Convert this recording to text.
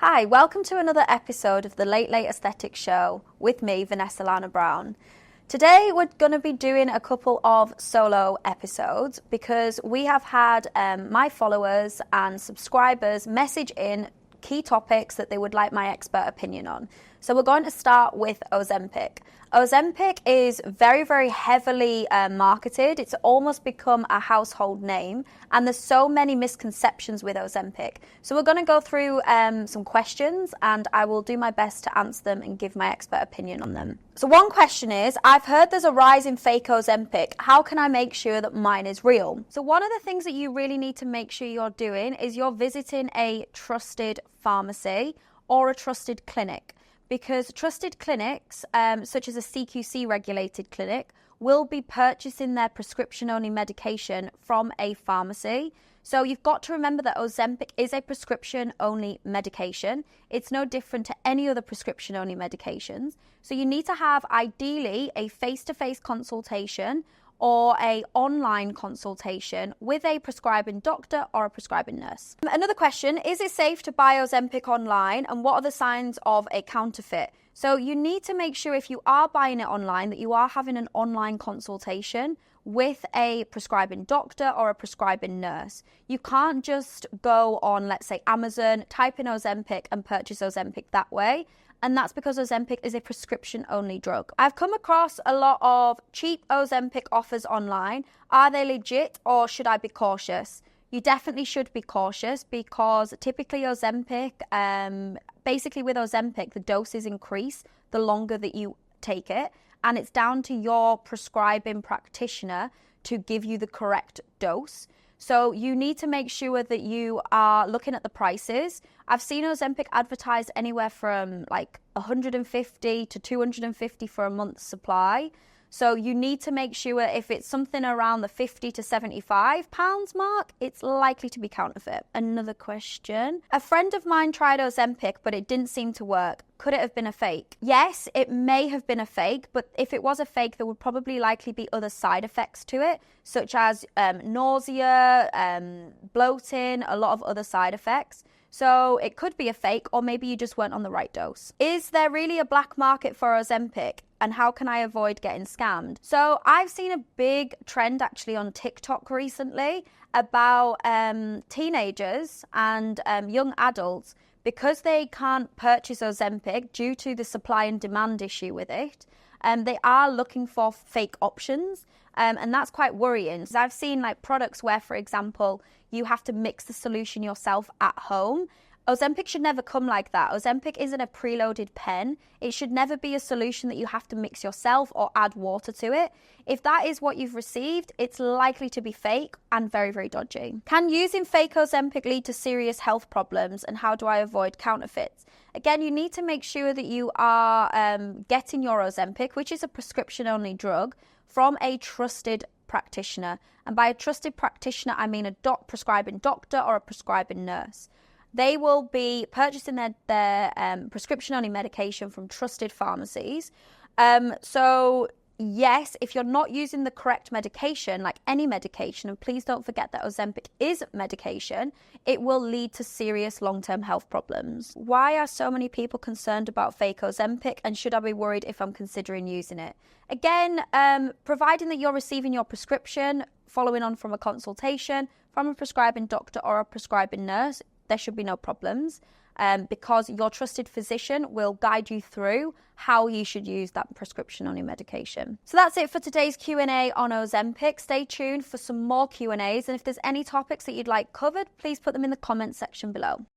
Hi, welcome to another episode of the Late Aesthetics Show with me, Vanessa Lana Brown. Today we're going to be doing a couple of solo episodes because we have had my followers and subscribers message in key topics that they would like my expert opinion on. So we're going to start with Ozempic. Ozempic is very, very heavily marketed. It's almost become a household name, and there's so many misconceptions with Ozempic. So we're going to go through some questions, and I will do my best to answer them and give my expert opinion on them. So one question is, I've heard there's a rise in fake Ozempic. How can I make sure that mine is real? So one of the things that you really need to make sure you're doing is you're visiting a trusted pharmacy or a trusted clinic. Because trusted clinics, such as a CQC regulated clinic, will be purchasing their prescription-only medication from a pharmacy. So you've got to remember that Ozempic is a prescription-only medication. It's no different to any other prescription-only medications. So you need to have, ideally, a face-to-face consultation or a online consultation with a prescribing doctor or a prescribing nurse. Another question, is it safe to buy Ozempic online, and what are the signs of a counterfeit? So you need to make sure if you are buying it online that you are having an online consultation with a prescribing doctor or a prescribing nurse. You can't just go on, let's say, Amazon, type in Ozempic and purchase Ozempic that way. And that's because Ozempic is a prescription-only drug. I've come across a lot of cheap Ozempic offers online. Are they legit, or should I be cautious? You definitely should be cautious because typically Ozempic, basically with Ozempic, the doses increase the longer that you take it. And it's down to your prescribing practitioner to give you the correct dose. So you need to make sure that you are looking at the prices. I've seen Ozempic advertised anywhere from like 150 to 250 for a month's supply. So you need to make sure if it's something around the 50 to 75 pounds mark, it's likely to be counterfeit. Another question. A friend of mine tried Ozempic, but it didn't seem to work. Could it have been a fake? Yes, it may have been a fake, but if it was a fake, there would probably likely be other side effects to it, such as nausea, bloating, a lot of other side effects. So it could be a fake, or maybe you just weren't on the right dose. Is there really a black market for Ozempic? And how can I avoid getting scammed? So I've seen a big trend actually on TikTok recently about teenagers and young adults, because they can't purchase Ozempic due to the supply and demand issue with it. They are looking for fake options. And that's quite worrying. So I've seen like products where, for example, you have to mix the solution yourself at home. Ozempic should never come like that. Ozempic isn't a preloaded pen. It should never be a solution that you have to mix yourself or add water to it. If that is what you've received, it's likely to be fake and very, very dodgy. Can using fake Ozempic lead to serious health problems, and how do I avoid counterfeits? Again, you need to make sure that you are getting your Ozempic, which is a prescription-only drug, from a trusted practitioner. And by a trusted practitioner, I mean a prescribing doctor or a prescribing nurse. They will be purchasing their prescription-only medication from trusted pharmacies. So yes, if you're not using the correct medication, like any medication, and please don't forget that Ozempic is medication, it will lead to serious long-term health problems. Why are so many people concerned about fake Ozempic, and should I be worried if I'm considering using it? Again, providing that you're receiving your prescription, following on from a consultation from a prescribing doctor or a prescribing nurse, there should be no problems, because your trusted physician will guide you through how you should use that prescription-only medication. So that's it for today's Q&A on Ozempic. Stay tuned for some more Q&As, and if there's any topics that you'd like covered, please put them in the comments section below.